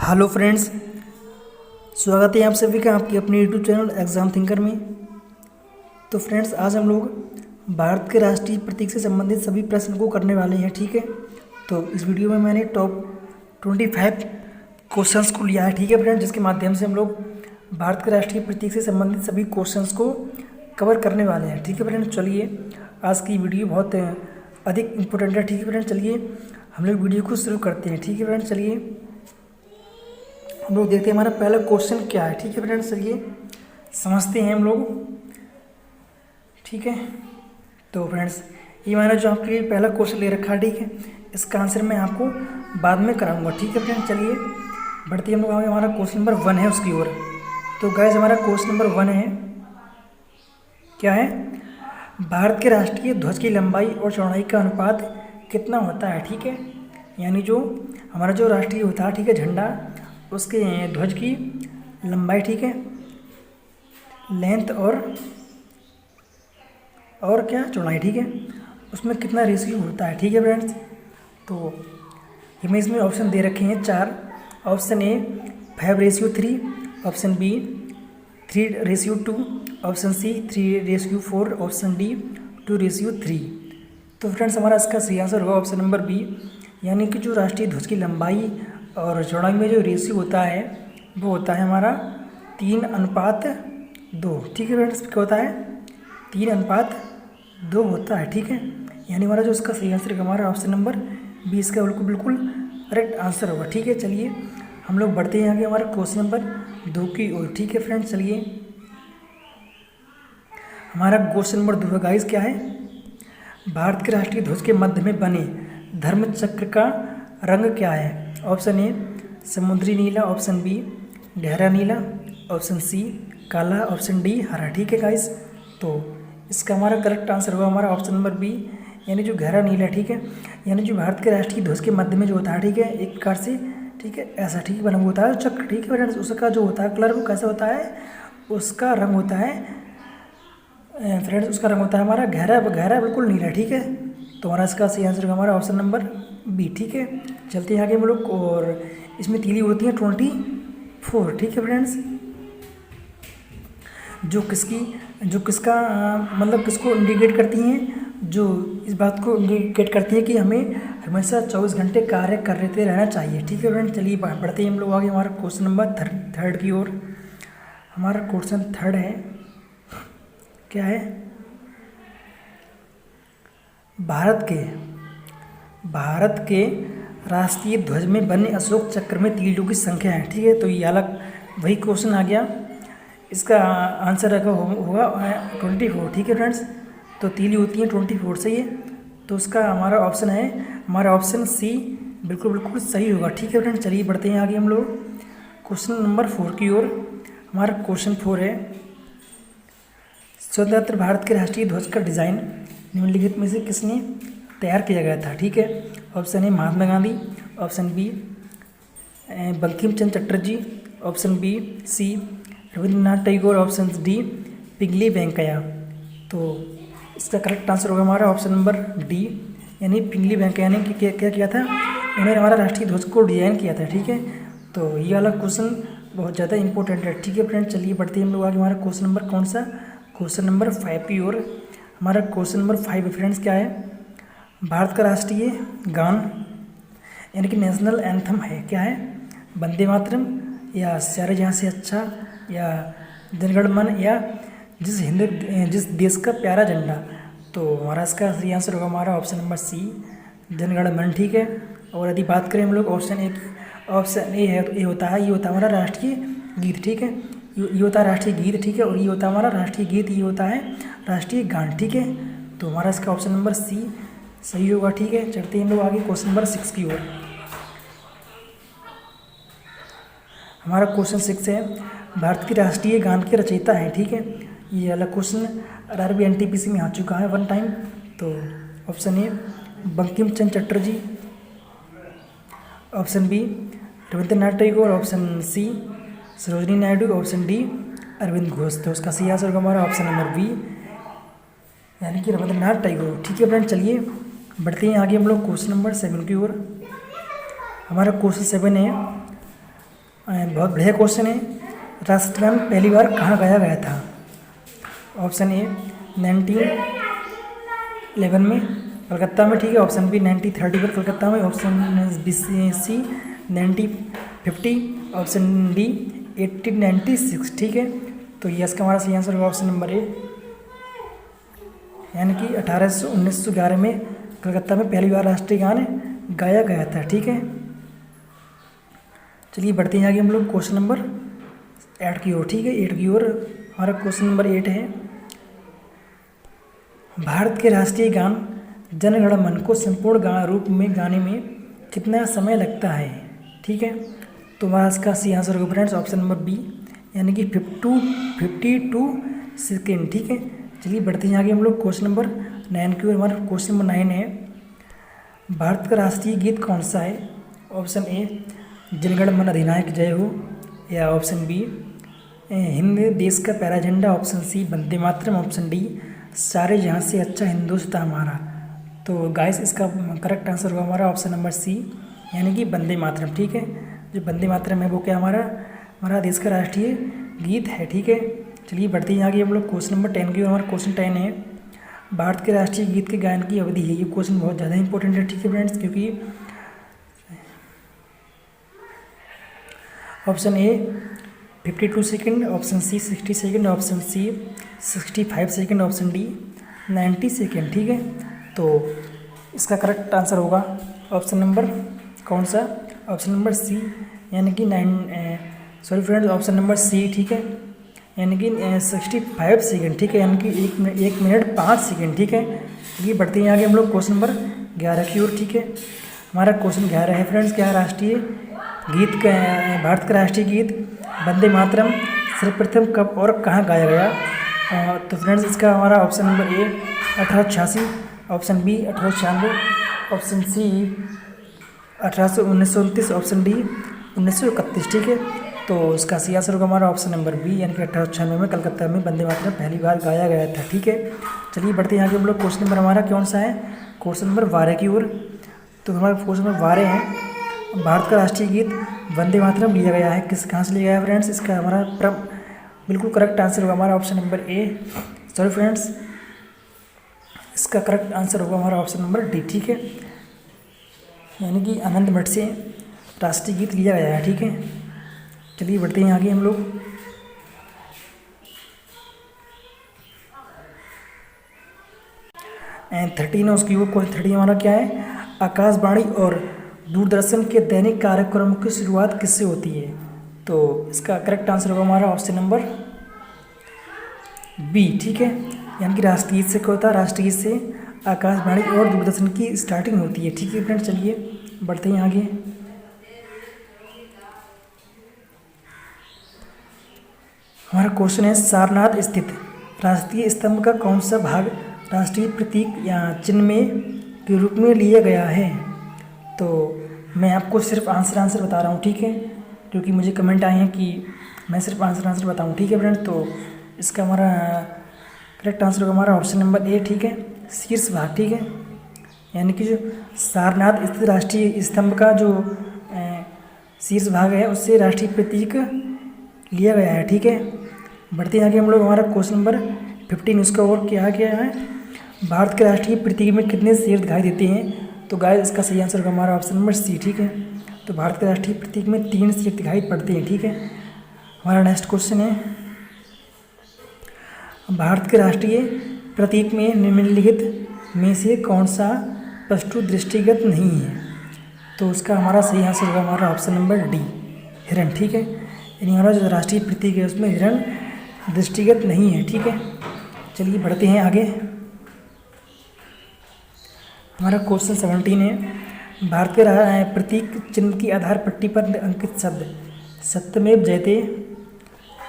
Hello friends, स्वागत है आप सभी का आपके अपने यूट्यूब चैनल एग्ज़ाम थिंकर में। तो फ्रेंड्स, आज हम लोग भारत के राष्ट्रीय प्रतीक से संबंधित सभी प्रश्न को करने वाले हैं। ठीक है, तो इस वीडियो में मैंने टॉप 25 क्वेश्चंस को लिया है। ठीक है फ्रेंड्स, जिसके माध्यम से हम लोग भारत के राष्ट्रीय प्रतीक से संबंधित सभी क्वेश्चंस को कवर करने वाले हैं। ठीक है फ्रेंड्स, चलिए आज की वीडियो बहुत अधिक इम्पोर्टेंट है। ठीक है फ्रेंड्स, चलिए हम लोग वीडियो को शुरू करते हैं। ठीक है फ्रेंड्स, चलिए हम लोग देखते हैं हमारा पहला क्वेश्चन क्या है। ठीक है फ्रेंड्स, चलिए समझते हैं हम लोग। ठीक है, तो फ्रेंड्स ये मैंने जो आपके लिए पहला क्वेश्चन ले रखा है, ठीक है, इसका आंसर मैं आपको बाद में कराऊंगा। ठीक है फ्रेंड्स, चलिए बढ़ते हम लोग आगे। हमारा क्वेश्चन नंबर 1 है उसकी ओर। तो गाइस हमारा क्वेश्चन नंबर 1 है, क्या है, भारत के राष्ट्रीय ध्वज की लंबाई और चौड़ाई का अनुपात कितना होता है। ठीक है, यानी जो हमारा जो राष्ट्रीय होता है, ठीक है, झंडा, उसके ध्वज की लंबाई, ठीक है, लेंथ और क्या चौड़ाई, ठीक है, उसमें कितना रेशियो होता है। ठीक है फ्रेंड्स, तो हमें इसमें ऑप्शन दे रखे हैं 4। Option A 5:3, option B 3:2, option C 3:4, option D 2:3। तो फ्रेंड्स हमारा इसका सही आंसर होगा ऑप्शन नंबर बी, यानी कि जो राष्ट्रीय ध्वज की लंबाई और चौड़ाई में जो रेशियो होता है वो होता है हमारा 3:2। ठीक है फ्रेंड्स, क्या होता है, 3:2 होता है। ठीक है, यानी हमारा जो इसका सही आंसर है हमारा ऑप्शन नंबर बी, इसका बिल्कुल करेक्ट आंसर होगा। ठीक है, चलिए हम लोग बढ़ते हैं आगे हमारा क्वेश्चन नंबर 2 की ओर। ठीक है फ्रेंड्स, चलिए हमारा क्वेश्चन नंबर 2 गाइस क्या है, भारत के राष्ट्रीय ध्वज के मध्य में बने धर्म चक्र का रंग क्या है। ऑप्शन ए समुद्री नीला, ऑप्शन बी गहरा नीला, ऑप्शन सी काला, ऑप्शन डी हरा। ठीक है गाइस, तो इसका हमारा करेक्ट आंसर होगा हमारा ऑप्शन नंबर बी, यानी जो गहरा नीला। ठीक है, यानी जो भारत के राष्ट्रीय ध्वज के मध्य में जो होता है, ठीक है, एक प्रकार से, ठीक है, ऐसा ठीक बना होता है चक्र। ठीक है फ्रेंड्स, उसका जो होता है कलर वो कैसा होता है, उसका रंग होता है फ्रेंड्स, उसका रंग होता है हमारा गहरा बिल्कुल नीला। ठीक है, तो हमारा इसका सही आंसर हमारा ऑप्शन नंबर बी। ठीक है, चलते हैं आगे हम लोग, और इसमें तीली होती है 24। ठीक है फ्रेंड्स, जो किसका मतलब किसको इंडिकेट करती हैं, जो इस बात को इंडिकेट करती है कि हमें हमेशा 24 घंटे कार्य करते रहना चाहिए। ठीक है फ्रेंड्स, चलिए बढ़ते हैं हम लोग आगे हमारा क्वेश्चन नंबर थर्ड की ओर। हमारा क्वेश्चन 3 है, क्या है, भारत के राष्ट्रीय ध्वज में बने अशोक चक्र में तीलों की संख्या है। ठीक है, तो ये अलग वही क्वेश्चन आ गया, इसका आंसर होगा 24। ठीक है फ्रेंड्स, तो तीली होती है 24 से ये, तो उसका हमारा ऑप्शन है हमारा ऑप्शन सी बिल्कुल सही होगा। ठीक है फ्रेंड्स, चलिए बढ़ते हैं आगे हम लोग क्वेश्चन नंबर 4 की ओर। हमारा क्वेश्चन 4 है, स्वतंत्र भारत के राष्ट्रीय ध्वज का डिज़ाइन निम्नलिखित में से किसने तैयार किया गया था। ठीक है, option A Mahatma Gandhi, option B Bankim Chandra Chatterjee, option B C Rabindranath Tagore, option D Pingali Venkayya. तो इसका करेक्ट आंसर होगा हमारा ऑप्शन नंबर डी, यानी पिंगली वेंकैया ने क्या किया था, इन्होंने हमारा राष्ट्रीय ध्वज को डिजाइन किया था। ठीक है, तो ये वाला क्वेश्चन बहुत ज़्यादा इंपॉर्टेंट है। ठीक है फ्रेंड्स, चलिए बढ़ते हैं हम लोग आगे हमारा क्वेश्चन नंबर कौन सा, क्वेश्चन नंबर 5 की ओर। हमारा क्वेश्चन नंबर 5 फ्रेंड्स क्या है, भारत का राष्ट्रीय गान यानी कि नेशनल एंथम है, क्या है, वंदे मातरम या सारे जहाँ से अच्छा या जनगण मन या जिस देश का प्यारा झंडा। तो हमारा इसका सही आंसर होगा हमारा ऑप्शन नंबर सी जनगण मन। ठीक है, और यदि बात करें हम लोग ऑप्शन ए की, ऑप्शन ए है, ये होता है हमारा राष्ट्रीय गीत। ठीक है, ये होता है राष्ट्रीय गीत। ठीक है, और ये होता है हमारा राष्ट्रीय गीत, ये होता है राष्ट्रीय गान। ठीक है, तो हमारा इसका ऑप्शन नंबर सी सही होगा। ठीक है, चलते हैं हम लोग आगे क्वेश्चन नंबर 6 की ओर। हमारा क्वेश्चन 6 है, भारत के राष्ट्रीय गान के रचयिता हैं। ठीक है, ये वाला क्वेश्चन RRB NTPC में आ चुका है 1 टाइम। तो option A Bankim Chandra Chatterjee, option B Rabindranath Tagore, option C Sarojini Naidu, option D Aurobindo Ghosh. तो उसका सही आंसर होगा हमारा ऑप्शन नंबर बी, यानी कि रविंद्रनाथ टैगोर। ठीक है फ्रेंड्स, चलिए बढ़ते हैं आगे हम लोग क्वेश्चन नंबर 7 की ओर। हमारा क्वेश्चन 7 है, बहुत बढ़िया क्वेश्चन है। राष्ट्रगान पहली बार कहाँ गाया गया था? ऑप्शन ए 1911 में कलकत्ता में, ठीक है। ऑप्शन बी 1930 पर कलकत्ता में। Option B C 1950। Option D 1896, ठीक है। तो ये इसका हमारा सही आंसर होगा ऑप्शन नंबर ए, यानी कि 1911 में कलकत्ता में पहली बार राष्ट्रीय गान गाया गया था, ठीक है। चलिए बढ़ते हैं आगे हम लोग क्वेश्चन नंबर 8 की ओर, ठीक है। 8 की ओर हमारा क्वेश्चन नंबर 8 है, भारत के राष्ट्रीय गान जन गण मन को संपूर्ण रूप में गाने में कितना समय लगता है, ठीक है। तो हमारा इसका सही आंसर होगा फ्रेंड्स ऑप्शन नंबर बी, यानी कि 52 सेकेंड, ठीक है। चलिए बढ़ते हैं आगे हम लोग क्वेश्चन नंबर 9 की ओर। हमारा क्वेश्चन नंबर 9 है, भारत का राष्ट्रीय गीत कौन सा है? ऑप्शन ए जनगण मन अधिनायक जय हो, या ऑप्शन बी हिंद देश का पहला झंडा, option C Vande Mataram, option D सारे जहाँ से अच्छा हिंदुस्तान हमारा। तो गाइस इसका करेक्ट आंसर होगा हमारा ऑप्शन नंबर सी, यानी कि वंदे मातरम, ठीक है। जो वंदे मातरम है वो क्या हमारा देश का राष्ट्रीय गीत है, ठीक है। चलिए बढ़ते हैं आगे हम लोग क्वेश्चन नंबर 10 की। हमारा क्वेश्चन 10 है, भारत के राष्ट्रीय गीत के गायन की अवधि है। ये क्वेश्चन बहुत ज़्यादा इंपॉर्टेंट है, ठीक है फ्रेंड्स, क्योंकि option A 52 second, option C 60 second, option C 65 second, option D 90 second, ठीक है। तो इसका करेक्ट आंसर होगा ऑप्शन नंबर कौन सा? ऑप्शन नंबर सी, यानी कि ऑप्शन नंबर सी, ठीक है, यानी कि 65 सेकेंड, ठीक है, यानी कि 1 मिनट 5 सेकेंड, ठीक है। ये बढ़ते हैं आगे हम लोग क्वेश्चन नंबर 11 की ओर, ठीक है। हमारा क्वेश्चन 11 है फ्रेंड्स, क्या राष्ट्रीय गीत का भारत का राष्ट्रीय गीत वंदे मातरम सर्वप्रथम कब और कहाँ गाया गया? तो फ्रेंड्स इसका हमारा option number A 1886, option B 1896, option C 1929, option D 1931, ठीक है। तो इसका सही आंसर होगा हमारा ऑप्शन नंबर बी, यानी कि 1896 में कलकत्ता में वंदे मातरम पहली बार गाया गया था, ठीक है। चलिए बढ़ते हैं आगे हम लोग क्वेश्चन नंबर हमारा कौन सा है? क्वेश्चन नंबर 12 की ओर। तो हमारा क्वेश्चन नंबर 12 है, भारत का राष्ट्रीय गीत वंदे मातरम लिया गया है कहाँ से लिया गया है फ्रेंड्स? इसका हमारा बिल्कुल करेक्ट आंसर होगा हमारा ऑप्शन नंबर ए, सॉरी फ्रेंड्स, इसका करेक्ट आंसर होगा हमारा ऑप्शन नंबर डी, ठीक है, यानी कि आनंद मठ से राष्ट्रीय गीत लिया गया है, ठीक है। चलिए बढ़ते हैं आगे हम लोग। एंड 13 उसकी वो क्वेश्चन 13 हमारा क्या है, आकाशवाणी और दूरदर्शन के दैनिक कार्यक्रमों की शुरुआत किससे होती है? तो इसका करेक्ट आंसर होगा हमारा ऑप्शन नंबर बी, ठीक है, यानी कि राष्ट्रीय गीत से क्या होता है? राष्ट्रीय गीत से आकाशवाणी और दूरदर्शन की स्टार्टिंग होती है, ठीक है फ्रेंड्स। चलिए बढ़ते हैं आगे। हमारा क्वेश्चन है, सारनाथ स्थित राष्ट्रीय स्तंभ का कौन सा भाग राष्ट्रीय प्रतीक या चिन्ह में के रूप में लिया गया है? तो मैं आपको सिर्फ आंसर बता रहा हूँ, ठीक है, क्योंकि मुझे कमेंट आए हैं कि मैं सिर्फ आंसर बताऊँ, ठीक है फ्रेंड्स। तो इसका हमारा करेक्ट आंसर होगा हमारा ऑप्शन नंबर ए, ठीक है, शीर्ष भाग, ठीक है, यानी कि जो सारनाथ स्थित राष्ट्रीय स्तंभ का जो शीर्ष भाग है उससे राष्ट्रीय प्रतीक लिया गया है, ठीक है। बढ़ते हैं आगे हम लोग। हमारा क्वेश्चन नंबर 15 उसका और क्या है, भारत के राष्ट्रीय प्रतीक में कितने शेर दिखाई देते हैं? तो गाइस इसका सही आंसर होगा हमारा ऑप्शन नंबर सी, ठीक है। तो भारत के राष्ट्रीय प्रतीक में 3 शेर दिखाई पड़ते हैं, ठीक है। हमारा नेक्स्ट क्वेश्चन है, भारत के राष्ट्रीय प्रतीक में निम्नलिखित में से कौन सा वस्तु दृष्टिगत नहीं है? तो उसका हमारा सही आंसर होगा हमारा ऑप्शन नंबर डी, हिरण, ठीक है, यानी हमारा जो राष्ट्रीय प्रतीक है उसमें हिरण दृष्टिगत नहीं है, ठीक है। चलिए बढ़ते हैं आगे। हमारा क्वेश्चन 17 है, भारत के प्रतीक चिन्ह की आधार पट्टी पर अंकित शब्द सत्यमेव जयते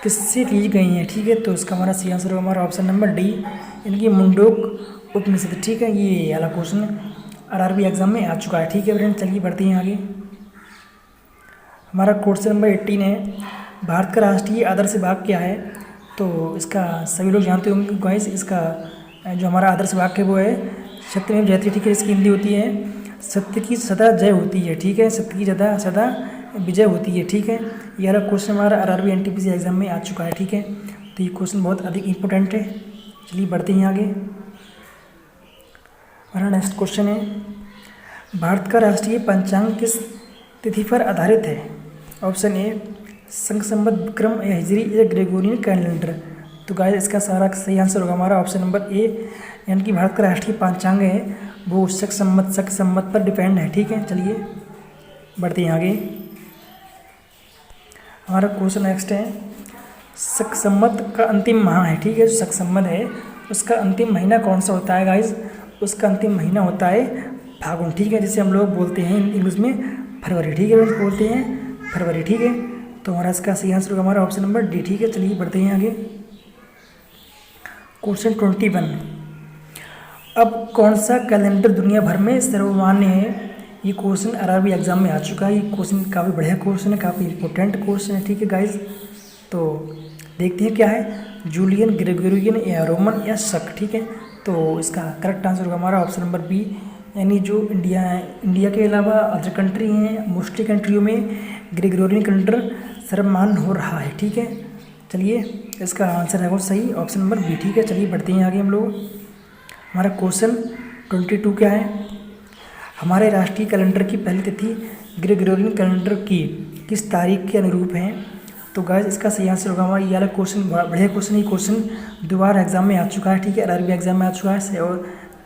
किससे ली गई हैं? ठीक है, तो इसका हमारा सही आंसर होगा हमारा ऑप्शन नंबर डी, इनकी मुंडोक उपनिषद, ठीक है। ये वाला क्वेश्चन आरआरबी एग्जाम में आ चुका है, ठीक है फ्रेंड। चलिए बढ़ते हैं आगे। हमारा क्वेश्चन नंबर 18 है, भारत का राष्ट्रीय आदर्श वाक्य क्या है? तो इसका सभी लोग जानते होंगे गाइस, इसका जो हमारा आदर्श वाक्य वो है सत्यमेव जयते, ठीक है। इसकी हिंदी होती है सत्य की सदा जय होती है, ठीक है, सत्य की सदा विजय होती है, ठीक है। ये वाला क्वेश्चन हमारा आरआरबी एनटीपीसी एग्जाम में आ चुका है, ठीक है। तो ये क्वेश्चन बहुत अधिक इंपॉर्टेंट है। चलिए बढ़ते हैं आगे। हमारा नेक्स्ट क्वेश्चन है, भारत का राष्ट्रीय पंचांग किस तिथि पर आधारित है? ऑप्शन ए संघ संवत विक्रम या हिजरी या ग्रेगोरियन कैलेंडर। तो गाइस इसका सारा सही आंसर होगा हमारा ऑप्शन नंबर ए, यानी कि भारत का राष्ट्रीय पंचांग है वो शक संवत पर डिपेंड है, ठीक है। चलिए बढ़ते हैं आगे। हमारा क्वेश्चन नेक्स्ट है, शक संवत का अंतिम माह है, ठीक है। जो शक संवत है उसका अंतिम महीना कौन सा होता है गाइस? उसका अंतिम महीना होता है फागुन, ठीक है, जिसे हम लोग बोलते हैं इंग्लिश में फरवरी, ठीक है, बोलते हैं फरवरी, ठीक है। तो हमारा इसका सही आंसर होगा हमारा ऑप्शन नंबर डी, ठीक है। चलिए बढ़ते हैं आगे। क्वेश्चन 21, अब कौन सा कैलेंडर दुनिया भर में सर्वमान्य है? ये क्वेश्चन आरआरबी एग्जाम में आ चुका है। ये क्वेश्चन काफ़ी बढ़िया क्वेश्चन है, काफ़ी इंपॉर्टेंट क्वेश्चन है, ठीक है गाइज। तो देखते हैं क्या है, जूलियन, ग्रेगोरियन या रोमन या शक, ठीक है। तो इसका करेक्ट आंसर होगा हमारा ऑप्शन नंबर बी, यानी जो इंडिया के अलावा अदर कंट्री हैं, मोस्टली कंट्रियों में ग्रेगोरियन कैलेंडर सर्वमान्य हो रहा है, ठीक है। चलिए इसका आंसर है वो सही ऑप्शन नंबर बी, ठीक है। चलिए बढ़ते हैं आगे हम लोग। हमारा क्वेश्चन 22 क्या है, हमारे राष्ट्रीय कैलेंडर की पहली तिथि ग्रेगोरियन कैलेंडर की किस तारीख के अनुरूप है? तो गाइस इसका सही आंसर होगा हमारा ये वाला क्वेश्चन, बढ़िया क्वेश्चन। ये क्वेश्चन दोबारा एग्जाम में आ चुका है, ठीक है, आरआरबी एग्जाम में आ चुका है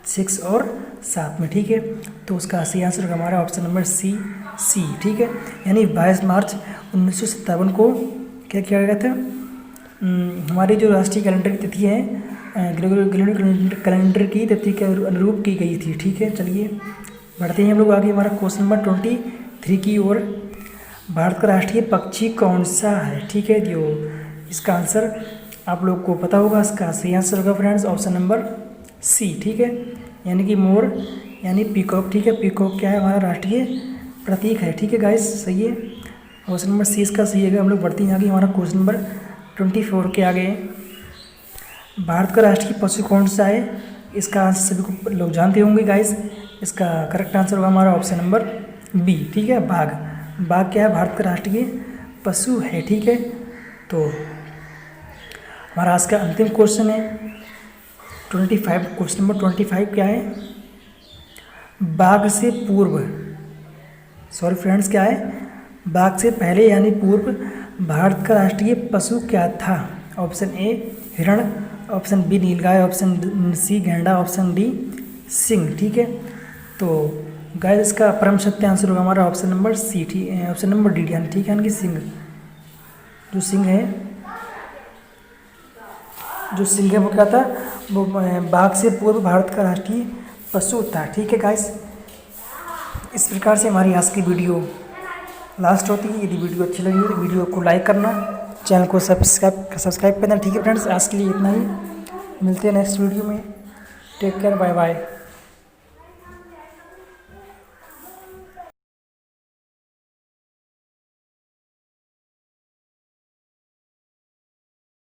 6 और 7 में, ठीक है। तो उसका सही आंसर होगा हमारा ऑप्शन नंबर सी, ठीक है। यानी 22 मार्च 1957 को क्या किया गया था? हमारी जो राष्ट्रीय कैलेंडर की तिथि है ग्रेगोरियन कैलेंडर की तिथि के अनुरूप की गई थी, ठीक है। चलिए बढ़ते हैं हम लोग आगे। हमारा क्वेश्चन नंबर 23 की ओर, भारत का राष्ट्रीय पक्षी कौन सा है? ठीक है, जो इसका आंसर आप लोग को पता होगा। इसका सही आंसर होगा फ्रेंड्स ऑप्शन नंबर सी, ठीक है, यानी कि मोर यानी पीकॉक, ठीक है। पीकॉक क्या है? हमारा राष्ट्रीय प्रतीक है, ठीक है गाइस, सही है। ऑप्शन नंबर सी इसका सही है। हम लोग बढ़ते हैं आगे। हमारा क्वेश्चन नंबर 24 के आगे, भारत का राष्ट्रीय पशु कौन सा है? इसका आंसर सभी को लोग जानते होंगे गाइस। इसका करेक्ट आंसर होगा हमारा ऑप्शन नंबर बी, ठीक है, बाघ। बाघ क्या है? भारत का राष्ट्रीय पशु है, ठीक है। तो हमारा आज का अंतिम क्वेश्चन है 25। क्वेश्चन नंबर 25 क्या है? बाघ से पूर्व, सॉरी फ्रेंड्स, क्या है? बाघ से पहले यानी पूर्व भारत का राष्ट्रीय पशु क्या था? ऑप्शन ए हिरण, ऑप्शन बी नीलगाय, ऑप्शन सी गैंडा, ऑप्शन डी सिंह, ठीक है। तो गाइस इसका परम सत्य आंसर होगा हमारा ऑप्शन नंबर सी, ठीक है, ऑप्शन नंबर डी, यानी ठीक है, यानी कि सिंह। जो सिंह है वो क्या था? वो बाघ से पूर्व भारत का राष्ट्रीय पशु था, ठीक है गाइस। इस प्रकार से हमारी आज की वीडियो लास्ट होती है। यदि वीडियो अच्छी लगी तो वीडियो को लाइक करना, चैनल को सब्सक्राइब करना, ठीक है फ्रेंड्स। आज के लिए इतना ही, मिलते हैं नेक्स्ट वीडियो में। Take care, bye bye.